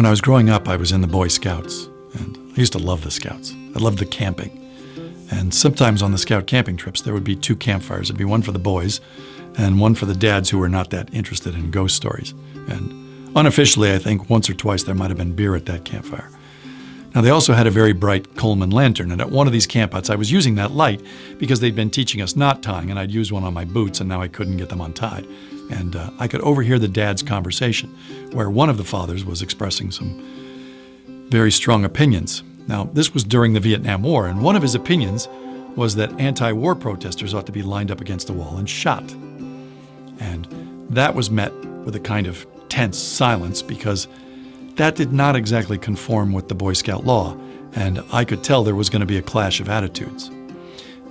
When I was growing up, I was in the Boy Scouts, and I used to love the Scouts. I loved the camping. And sometimes on the Scout camping trips, there would be two campfires. There'd be one for the boys and one for the dads who were not that interested in ghost stories. And unofficially, I think once or twice there might have been beer at that campfire. Now, they also had a very bright Coleman lantern, and at one of these campouts, I was using that light because they'd been teaching us knot tying, and I'd used one on my boots, and now I couldn't get them untied. And I could overhear the dad's conversation, where one of the fathers was expressing some very strong opinions. Now, this was during the Vietnam War, and one of his opinions was that anti-war protesters ought to be lined up against a wall and shot. And that was met with a kind of tense silence because that did not exactly conform with the Boy Scout law, and I could tell there was going to be a clash of attitudes.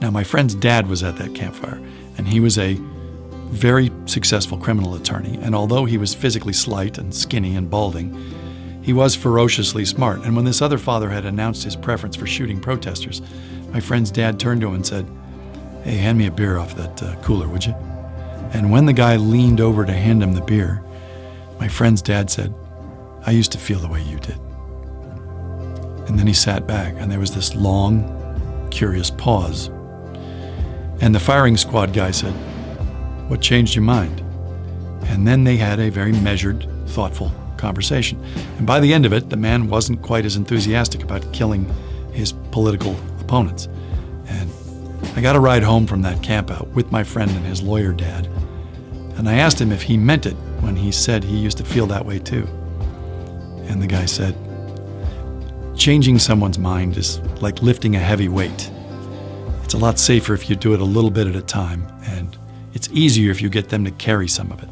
Now, my friend's dad was at that campfire, and he was a very successful criminal attorney, and although he was physically slight and skinny and balding, he was ferociously smart. And when this other father had announced his preference for shooting protesters, my friend's dad turned to him and said, "Hey, hand me a beer off that cooler, would you?" And when the guy leaned over to hand him the beer, my friend's dad said, "I used to feel the way you did." And then he sat back, and there was this long, curious pause. And the firing squad guy said, "What changed your mind?" And then they had a very measured, thoughtful conversation. And by the end of it, the man wasn't quite as enthusiastic about killing his political opponents. And I got a ride home from that campout with my friend and his lawyer dad. And I asked him if he meant it when he said he used to feel that way too. And the guy said, "Changing someone's mind is like lifting a heavy weight. It's a lot safer if you do it a little bit at a time, and it's easier if you get them to carry some of it."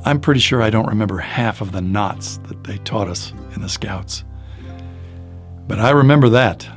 I'm pretty sure I don't remember half of the knots that they taught us in the Scouts. But I remember that.